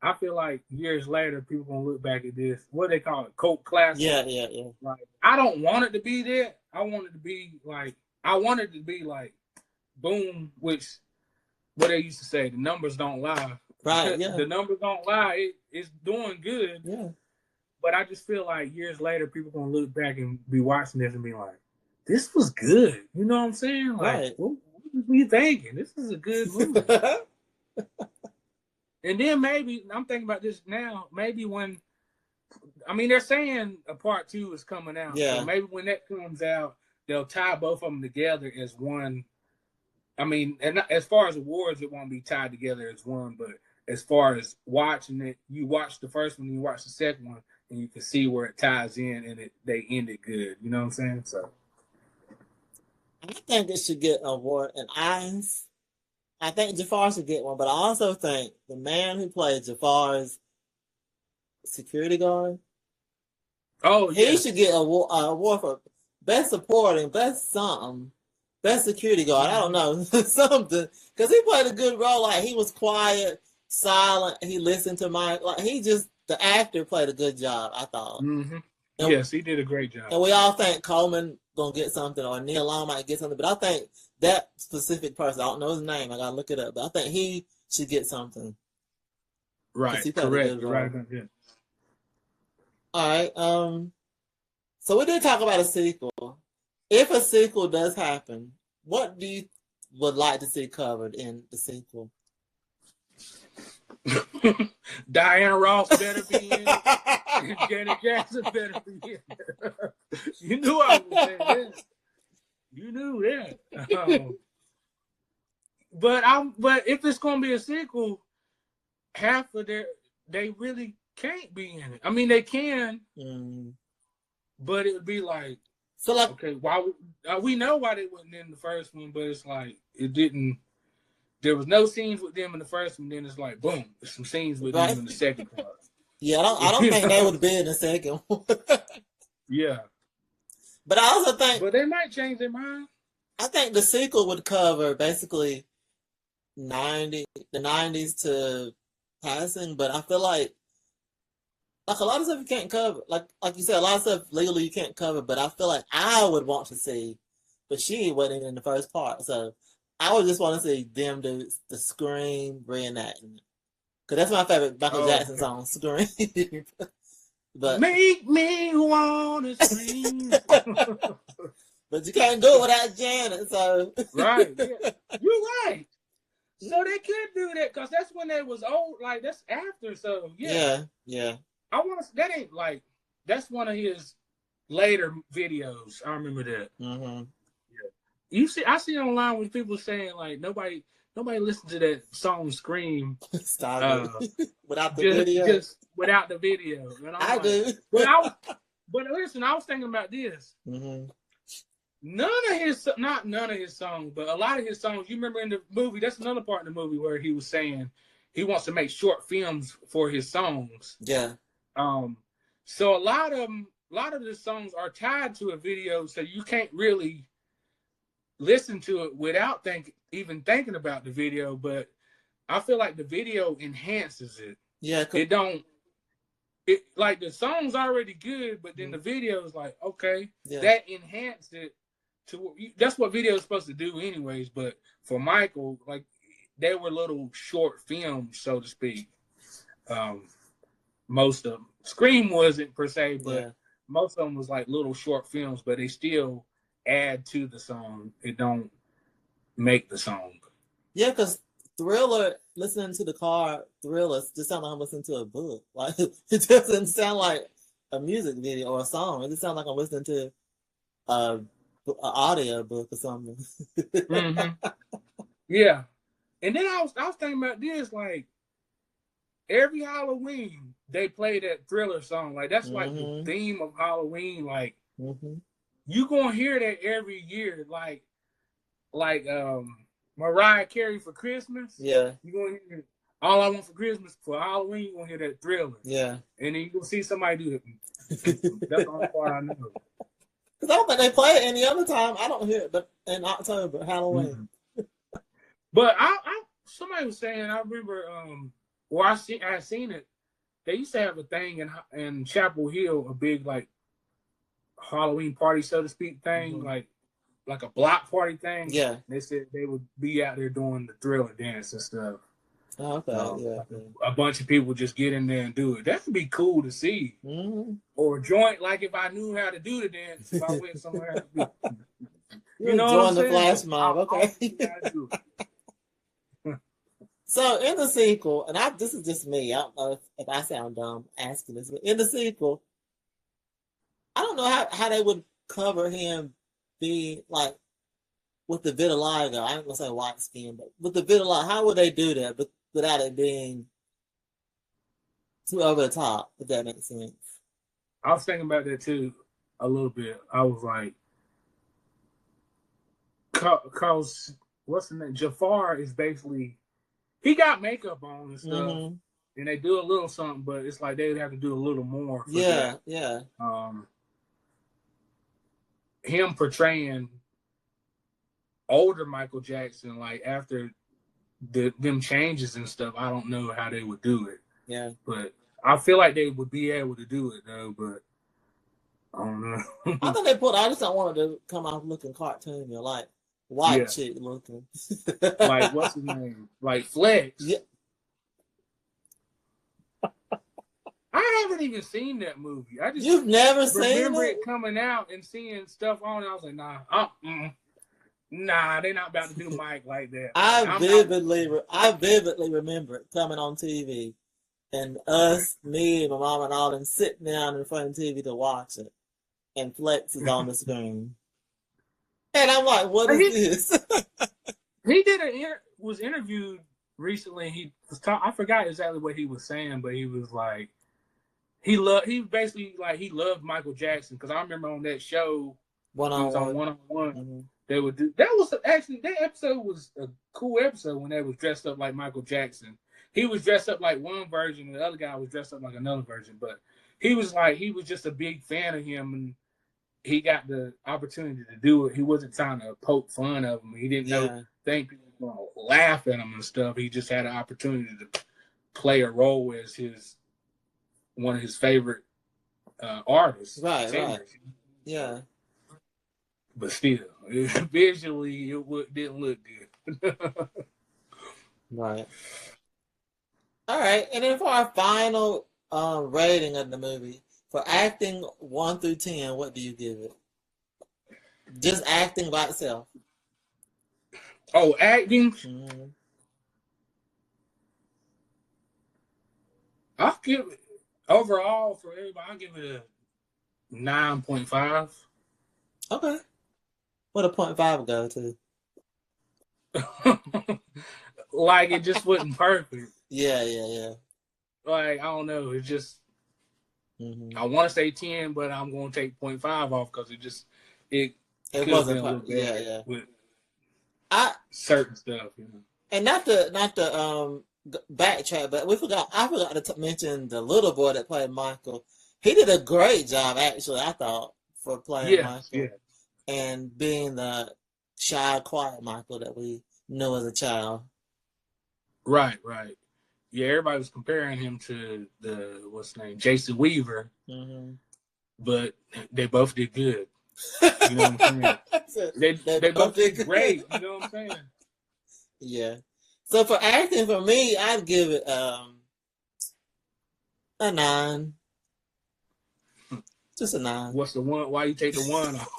Speaker 2: I feel like years later, people gonna look back at this. What they call it, cult classic.
Speaker 1: Yeah, yeah, yeah.
Speaker 2: Like I don't want it to be that. I want it to be like boom, which what they used to say, the numbers don't lie.
Speaker 1: Right. Yeah.
Speaker 2: The numbers don't lie. It's doing good.
Speaker 1: Yeah.
Speaker 2: But I just feel like years later, people gonna look back and be watching this and be like, "This was good." You know what I'm saying? Like,
Speaker 1: right.
Speaker 2: what were you thinking? This is a good movie. And then maybe I'm thinking about this now. Maybe when, I mean, they're saying a part 2 is coming out.
Speaker 1: Yeah.
Speaker 2: So maybe when that comes out, they'll tie both of them together as one. I mean, and as far as awards, it won't be tied together as one. But as far as watching it, you watch the first one, you watch the second one, and you can see where it ties in, and they end it good. You know what I'm saying? So
Speaker 1: I think it should get an award. And I think Jafar should get one, but I also think the man who played Jafar's security guard, he should get an award for best supporting, best something, best security guard. I don't know, something, because he played a good role. Like he was quiet, silent. He listened to Mike. Like the actor played a good job, I thought.
Speaker 2: Mm-hmm. Yes, he did a great job.
Speaker 1: And we all think Coleman gonna get something, or Neil Long might get something, but I think that specific person, I don't know his name, I gotta look it up, but I think he should get something.
Speaker 2: Right, correct. Right. Yeah.
Speaker 1: All right. So we did talk about a sequel. If a sequel does happen, what do you would like to see covered in the sequel?
Speaker 2: Diana Ross better be in it. Janet Jackson better be in it. You knew I was saying that. You knew that. But if it's gonna be a sequel, half of they really can't be in it. I mean, they can, but it would be like,
Speaker 1: so like,
Speaker 2: okay, why we know why they wasn't in the first one, but it's like it didn't. There was no scenes with them in the first one. Then it's like, boom, there's some scenes with them in the second part.
Speaker 1: Yeah, I don't think they would be in the second one.
Speaker 2: Yeah,
Speaker 1: but I also think,
Speaker 2: but they might change their mind.
Speaker 1: I think the sequel would cover basically the 90s to passing, but I feel like a lot of stuff you can't cover. Like you said, a lot of stuff legally you can't cover, but I feel like I would want to see, but she wasn't in the first part, so I would just want to see them do the Scream reenactment. Because that's my favorite Michael Jackson song, Scream. But
Speaker 2: make me wanna scream.
Speaker 1: But you can't do it without Janet, so
Speaker 2: right. Yeah. You're right. So they could do that because that's when they was old. Like that's after. So yeah. I want to. That ain't like that's one of his later videos. I remember that.
Speaker 1: Mm-hmm.
Speaker 2: Yeah. I see online with people saying like nobody listened to that song "Scream."
Speaker 1: Stop it. Without the video.
Speaker 2: Just without the video. And
Speaker 1: I do.
Speaker 2: But listen, I was thinking about this.
Speaker 1: Mm-hmm.
Speaker 2: Not none of his songs, but a lot of his songs. You remember in the movie? That's another part in the movie where he was saying he wants to make short films for his songs.
Speaker 1: Yeah.
Speaker 2: So a lot of the songs are tied to a video, so you can't really listen to it without even thinking about the video. But I feel like the video enhances it.
Speaker 1: Yeah.
Speaker 2: It don't. It like the song's already good, but then the video is like, okay, that enhanced it to. That's what video is supposed to do, anyways. But for Michael, like they were little short films, so to speak. Most of them, Scream wasn't per se, but most of them was like little short films, but they still add to the song. It don't make the song.
Speaker 1: Yeah, because Thriller, listening to the car, Thriller just sounds like I'm listening to a book. Like it doesn't sound like a music video or a song. It just sounds like I'm listening to an audio book or something.
Speaker 2: Mm-hmm. Yeah, and then I was thinking about this. Like every Halloween, they play that Thriller song. Like that's like the theme of Halloween. Like you gonna hear that every year. Like Mariah Carey for Christmas.
Speaker 1: Yeah.
Speaker 2: You gonna hear All I Want for Christmas for Halloween. You gonna hear that Thriller.
Speaker 1: Yeah.
Speaker 2: And then you gonna see somebody do it. That's the only part I know.
Speaker 1: Because I don't think they play it any other time. I don't hear it, but in October, Halloween.
Speaker 2: Mm-hmm. But somebody was saying, I remember, I seen it. They used to have a thing in Chapel Hill, a big like Halloween party, so to speak, thing, like a block party thing.
Speaker 1: Yeah.
Speaker 2: They said they would be out there doing the Thriller dance and stuff.
Speaker 1: Oh, okay. Yeah.
Speaker 2: A bunch of people just get in there and do it. That would be cool to see.
Speaker 1: Mm-hmm.
Speaker 2: Or joint, like if I knew how to do the dance, if I went somewhere.
Speaker 1: You know, join the flash mob. Okay. So in the sequel, and this is just me. I don't know if I sound dumb asking this, but in the sequel, I don't know how they would cover him being like with the vitiligo. I ain't gonna say white skin, but with the vitiligo, how would they do that without it being too over the top? If that makes sense.
Speaker 2: I was thinking about that too a little bit. I was like, cause what's the name? Jafar is basically. He got makeup on and stuff, and they do a little something, but it's like they would have to do a little more.
Speaker 1: Yeah.
Speaker 2: Him portraying older Michael Jackson, like after them changes and stuff, I don't know how they would do it.
Speaker 1: Yeah.
Speaker 2: But I feel like they would be able to do it though, but I don't know.
Speaker 1: I think I just don't want it to come out looking cartoony or like white chick looking.
Speaker 2: Like, what's his name? Like Flex.
Speaker 1: Yeah.
Speaker 2: I haven't even seen that movie. I just
Speaker 1: You've never seen it?
Speaker 2: Remember it coming out and seeing stuff on it. I was like, nah, they're not about to do Mike like that.
Speaker 1: I vividly remember it coming on TV, and me, and my mom, and all them sitting down in front of the TV to watch it, and Flex is on the screen. And I'm like, what is this?
Speaker 2: He was interviewed recently. He was I forgot exactly what he was saying, but he was like, he basically like he loved Michael Jackson because I remember on that show One-on-One. They would do that episode was a cool episode when they was dressed up like Michael Jackson. He was dressed up like one version, and the other guy was dressed up like another version. But he was just a big fan of him, and he got the opportunity to do it. He wasn't trying to poke fun of him. He didn't think people were going to laugh at him and stuff. He just had an opportunity to play a role as one of his favorite artists.
Speaker 1: Right. Yeah.
Speaker 2: But still, visually, it didn't look good.
Speaker 1: Right. All right. And then for our final rating of the movie, for acting 1 through 10, what do you give it? Just acting by itself.
Speaker 2: Oh, acting?
Speaker 1: Mm-hmm.
Speaker 2: I'll give it, overall, for everybody, I'll give it a 9.5.
Speaker 1: Okay. What a 0.5 go
Speaker 2: to? Like, it just wasn't perfect.
Speaker 1: Yeah.
Speaker 2: Like, I don't know. It just, I want to say 10, but I'm going to take 0.5 off because it wasn't perfect.
Speaker 1: Yeah.
Speaker 2: With certain stuff, you know.
Speaker 1: And not to backtrack, but I forgot to mention the little boy that played Michael. He did a great job, actually, I thought, for playing Michael. Yeah. And being the shy, quiet Michael that we knew as a child.
Speaker 2: Right. Yeah, everybody was comparing him to Jason Weaver. Mm-hmm. But they both did good. You know what I'm saying? they both did great. You know what I'm saying?
Speaker 1: Yeah. So for acting, for me, I'd give it a 9. Just a 9.
Speaker 2: What's the one? Why you take the 1 off?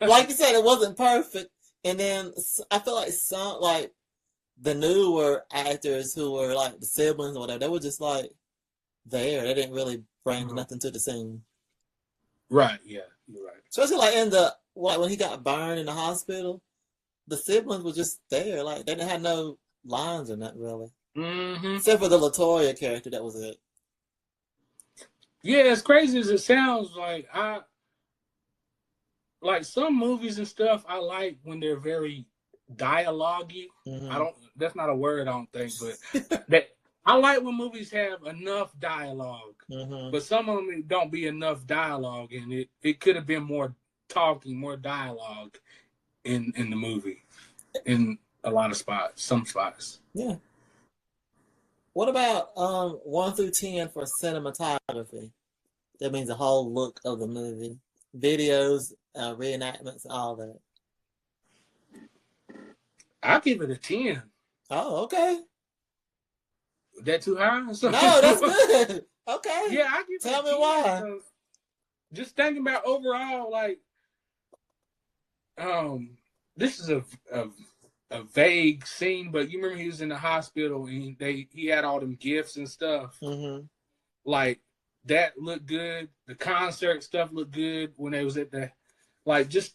Speaker 1: Like you said, it wasn't perfect. And then I feel like some, like the newer actors who were like the siblings or whatever, they were just like there. They didn't really bring nothing to the scene.
Speaker 2: Right. Yeah. You're right.
Speaker 1: Especially like when he got burned in the hospital, the siblings were just there. Like they didn't have no lines or nothing really. Mm-hmm. Except for the LaToya character, that was it.
Speaker 2: Yeah, as crazy as it sounds, like some movies and stuff, I like when they're very dialogue-y. Mm-hmm. That's not a word, I don't think, but I like when movies have enough dialogue,
Speaker 1: Mm-hmm.
Speaker 2: but some of them don't be enough dialogue, and it could have been more talking, more dialogue in the movie, in a lot of spots, some spots.
Speaker 1: Yeah. What about 1 through 10 for cinematography? That means the whole look of the movie, videos, reenactments, all that.
Speaker 2: I'll give it a 10.
Speaker 1: Oh, okay.
Speaker 2: Is that too high? So,
Speaker 1: No, that's good. Okay.
Speaker 2: yeah, I give
Speaker 1: Tell
Speaker 2: it a
Speaker 1: me
Speaker 2: 10.
Speaker 1: why.
Speaker 2: So just thinking about overall, like, this is a vague scene, but you remember he was in the hospital and he had all them gifts and stuff.
Speaker 1: Mm-hmm.
Speaker 2: Like that looked good. The concert stuff looked good when they was at the, like, just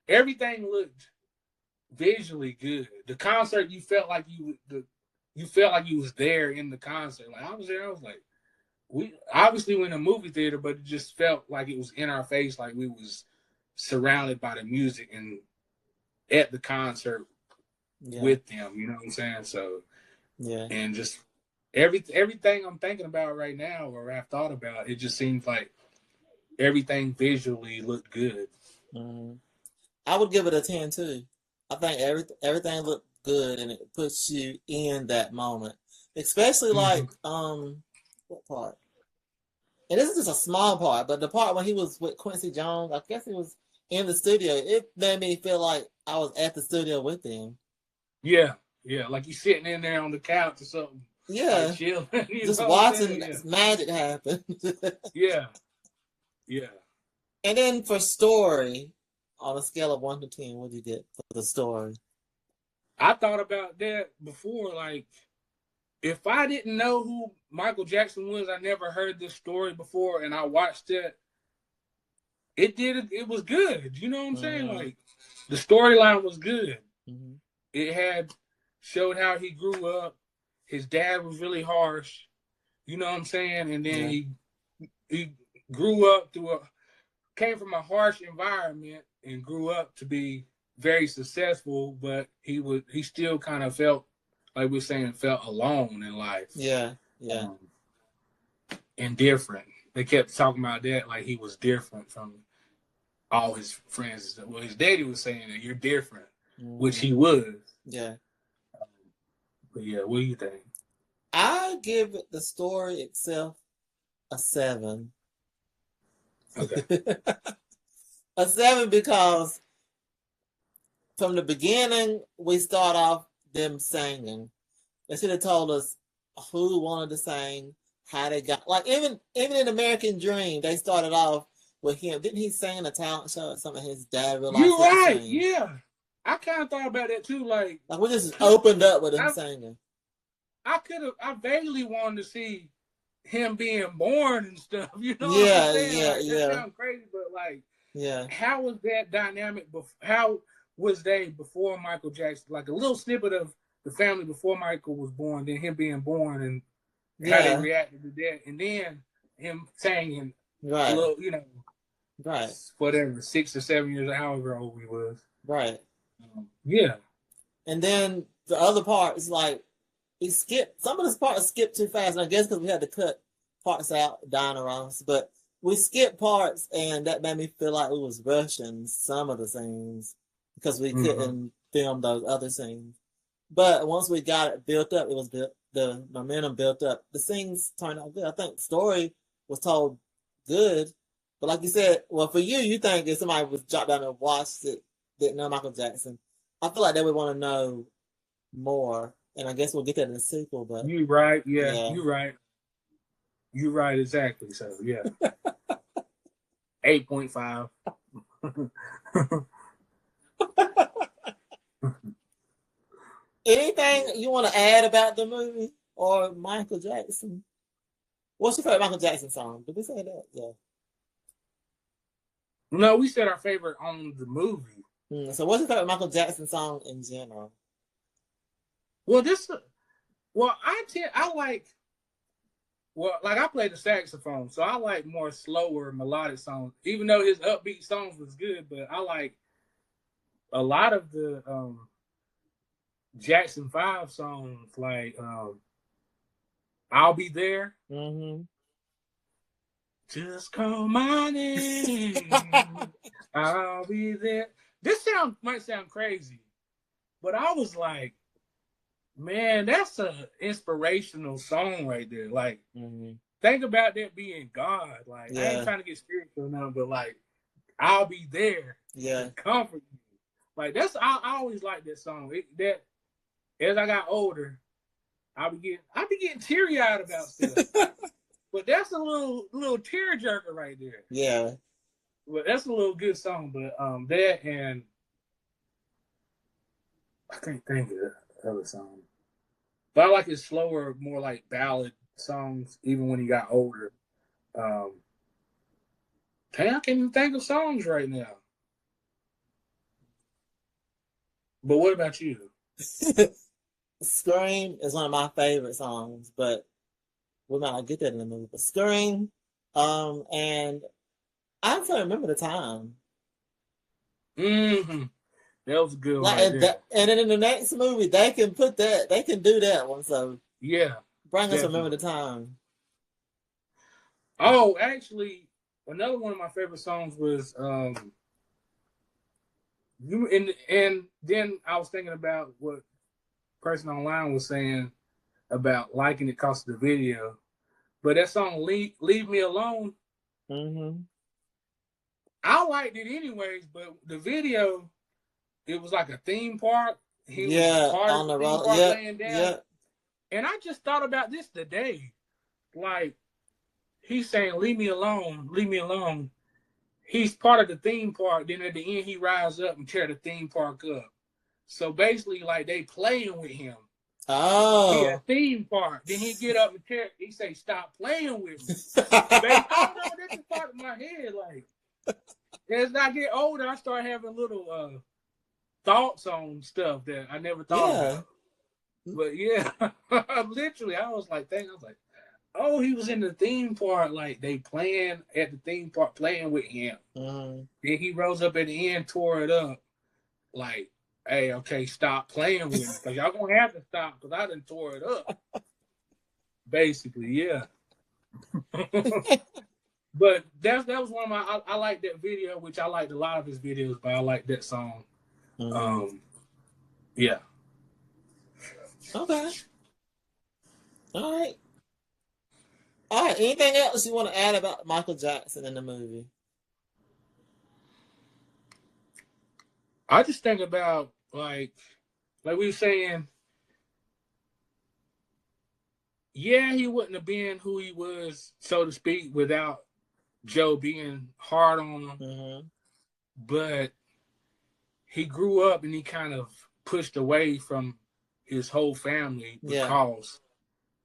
Speaker 2: everything looked visually good. The concert, you felt like you felt like you was there in the concert. Like I was there, I was like, we obviously went in a movie theater, but it just felt like it was in our face, like we was surrounded by the music and at the concert with them. You know what I'm saying? So
Speaker 1: yeah,
Speaker 2: and just everything I'm thinking about right now, or I've thought about, it just seems like everything visually looked good.
Speaker 1: Mm-hmm. I would give it a 10 too. I think everything looked good and it puts you in that moment. Especially like what part? And this is just a small part, but the part when he was with Quincy Jones, I guess he was in the studio, it made me feel like I was at the studio with him.
Speaker 2: Yeah, like you sitting in there on the couch or something.
Speaker 1: Yeah.
Speaker 2: Like chilling.
Speaker 1: Just watching magic happen.
Speaker 2: Yeah.
Speaker 1: And then for story, on a scale of 1 to 10, what do you get for the story?
Speaker 2: I thought about that before. Like, if I didn't know who Michael Jackson was, I never heard this story before, and I watched it. It was good. You know what I'm saying? Like, the storyline was good.
Speaker 1: Mm-hmm.
Speaker 2: It showed how he grew up. His dad was really harsh. You know what I'm saying? And then he grew up came from a harsh environment and grew up to be very successful, but he still kind of felt, like we're saying, felt alone in life.
Speaker 1: Yeah.
Speaker 2: And different. They kept talking about that, like he was different from all his friends. Well, his daddy was saying that you're different, which he was.
Speaker 1: Yeah.
Speaker 2: But yeah, what do you think?
Speaker 1: I give the story itself a 7.
Speaker 2: Okay.
Speaker 1: A 7 because from the beginning we start off them singing. They should have told us who wanted to sing, how they got, like even in American Dream, they started off with him. Didn't he sing a talent show or something? His dad realized
Speaker 2: you're right. Yeah, I kind of thought about that too. Like
Speaker 1: we just opened up with him singing.
Speaker 2: I vaguely wanted to see him being born and stuff. You know
Speaker 1: what
Speaker 2: I'm saying? That sounds crazy, but like, how was that dynamic? How was they before Michael Jackson? Like a little snippet of the family before Michael was born, then him being born, and how they reacted to that, and then him singing, a little, whatever, 6 or 7 years, however old he was, yeah.
Speaker 1: And then the other part is like he skipped some of this part. Skipped too fast, and I guess because we had to cut parts out, Diana Ross, but we skipped parts, and that made me feel like we was rushing some of the scenes because we couldn't film those other scenes. But once we got it built up, the momentum built up. The scenes turned out good. I think the story was told good, but like you said, well, for you think if somebody was dropped down and watched it, didn't know Michael Jackson, I feel like they would want to know more, and I guess we'll get that in the sequel. But
Speaker 2: you're right, you're right, exactly. So yeah, 8.5.
Speaker 1: Anything you want to add about the movie or Michael Jackson? What's your favorite Michael Jackson song? Did we say that? Yeah.
Speaker 2: No, we said our favorite on the movie.
Speaker 1: So what's your favorite Michael Jackson song in general?
Speaker 2: Well, I play the saxophone, so I like more slower melodic songs. Even though his upbeat songs was good, but I like a lot of the Jackson 5 songs, like I'll Be There.
Speaker 1: Mm-hmm.
Speaker 2: Just call my name. I'll be there. This might sound crazy, but I was like, man, that's an inspirational song right there. Like, think about that being God. Like, I ain't trying to get spiritual now, but like, I'll be there to comfort you. Like, I always like that song. That as I got older, I be getting teary eyed about stuff. But that's a little tearjerker right there.
Speaker 1: Yeah.
Speaker 2: But that's a little good song. But that and I can't think of the other song. But I like his slower, more like ballad songs, even when he got older. I can't even think of songs right now. But what about you?
Speaker 1: Scream is one of my favorite songs, but we might not get that in the movie. But Scream, and I can't remember the time.
Speaker 2: Mm-hmm. That was a good one. Right there.
Speaker 1: And then in the next movie, they can do that one. So
Speaker 2: yeah,
Speaker 1: bring us Remember the Time.
Speaker 2: Oh, actually, another one of my favorite songs was and then I was thinking about what person online was saying about liking it because of the video. But that song Leave Me Alone, I liked it anyways, but the video, it was like a theme park. He was part
Speaker 1: on
Speaker 2: of the
Speaker 1: road,
Speaker 2: laying down. And I just thought about this today. Like, he's saying, leave me alone, leave me alone. He's part of the theme park. Then at the end, he rises up and tear the theme park up. So basically, like, they playing with him.
Speaker 1: Oh.
Speaker 2: He a theme park. Then he get up and tear. He say, stop playing with me. I don't know. That's just part of my head. Like, as I get older, I start having little thoughts on stuff that I never thought about. But yeah, literally, I was like, oh, he was in the theme park. Like, they playing at the theme park, playing with him. Then he rose up at the end, tore it up. Like, hey, okay, stop playing with me. Because y'all going to have to stop because I done tore it up. Basically, yeah. But that was one of my, I like that video, which I liked a lot of his videos, but I like that song. Yeah.
Speaker 1: Okay. All right. Anything else you want to add about Michael Jackson in the movie?
Speaker 2: I just think about like we were saying, yeah, he wouldn't have been who he was, so to speak, without Joe being hard on him. But he grew up and he kind of pushed away from his whole family because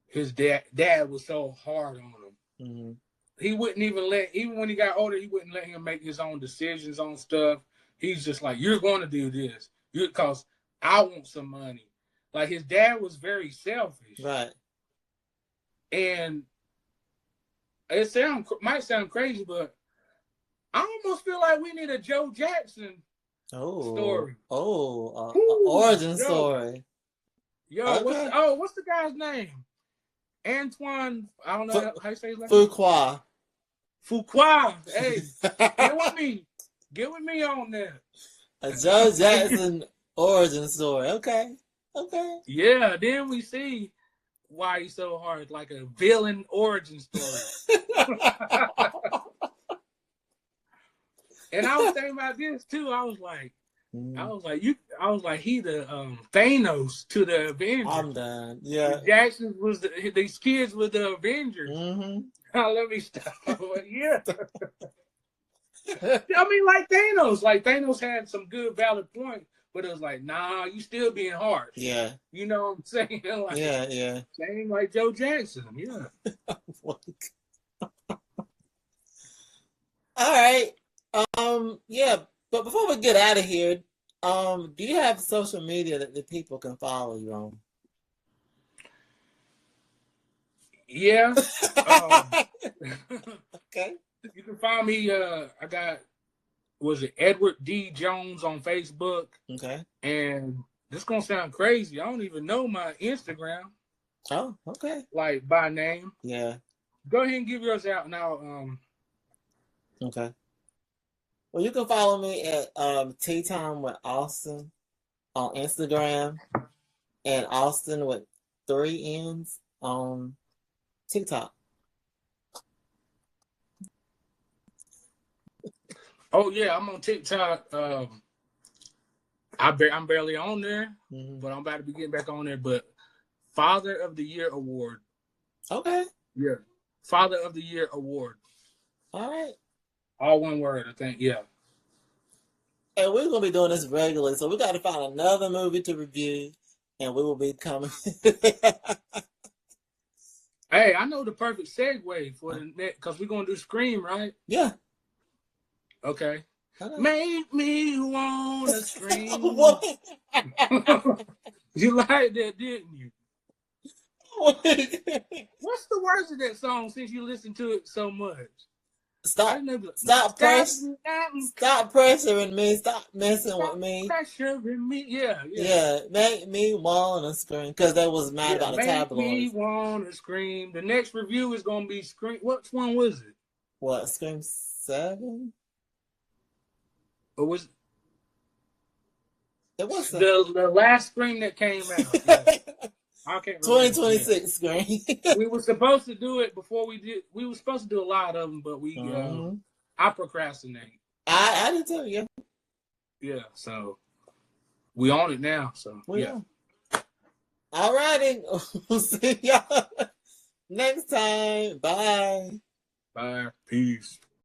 Speaker 2: his dad was so hard on him. He wouldn't even when he got older, he wouldn't let him make his own decisions on stuff. He's just like, you're going to do this because I want some money. Like, his dad was very selfish.
Speaker 1: Right.
Speaker 2: And it might sound crazy, but I almost feel like we need a Joe Jackson story.
Speaker 1: Origin story.
Speaker 2: Yo, what's the guy's name? Antoine, I don't know how you say his name. Fuqua. Hey, get with me on that.
Speaker 1: A Joe Jackson origin story. Okay.
Speaker 2: Yeah, then we see why he's so hard, like a villain origin story. And I was thinking about this too. I was like, he the Thanos to the Avengers.
Speaker 1: I'm done. Yeah.
Speaker 2: Jackson was these kids with the Avengers. Now, let me stop. Yeah. I mean, like Thanos. Like, Thanos had some good valid points, but it was like, nah, you still being harsh.
Speaker 1: Yeah.
Speaker 2: You know what I'm saying? Like,
Speaker 1: yeah.
Speaker 2: Same like Joe Jackson. Yeah.
Speaker 1: All right. Yeah, but before we get out of here, do you have social media that the people can follow you on?
Speaker 2: Yeah.
Speaker 1: Okay.
Speaker 2: You can find me. I got, Edward D. Jones on Facebook.
Speaker 1: Okay.
Speaker 2: And this gonna sound crazy. I don't even know my Instagram.
Speaker 1: Oh, okay.
Speaker 2: Like by name.
Speaker 1: Yeah.
Speaker 2: Go ahead and give yours out now.
Speaker 1: Okay. Well, you can follow me at Tea Time with Austin on Instagram and Austin with 3 N's on TikTok.
Speaker 2: Oh yeah, I'm on TikTok. I'm barely on there, but I'm about to be getting back on there. But Father of the Year Award.
Speaker 1: Okay.
Speaker 2: Yeah. Father of the Year Award.
Speaker 1: All right.
Speaker 2: All one word, I think. Yeah.
Speaker 1: And we're gonna be doing this regularly, so we got to find another movie to review, and we will be coming.
Speaker 2: Hey, I know the perfect segue for the next, because we're gonna do Scream, right?
Speaker 1: Yeah.
Speaker 2: Okay. Make me wanna scream.
Speaker 1: What?
Speaker 2: You liked that, didn't you?
Speaker 1: What?
Speaker 2: What's the words of that song since you listen to it so much?
Speaker 1: Stop pressuring me. Stop messing with me.
Speaker 2: Pressuring me. Yeah.
Speaker 1: Yeah, make me wanna scream. Because they was mad about the tabloids.
Speaker 2: Make me wanna scream. The next review is gonna be Scream. Which one was it?
Speaker 1: What, Scream 7?
Speaker 2: Or was
Speaker 1: it was
Speaker 2: the last Scream that came out? Yeah. I can't remember.
Speaker 1: 2026 Scream.
Speaker 2: We were supposed to do it before we did. We were supposed to do a lot of them, but I procrastinate.
Speaker 1: I did too. Yeah.
Speaker 2: Yeah. So we on it now. So yeah.
Speaker 1: All righty. We'll see y'all next time. Bye.
Speaker 2: Bye. Peace.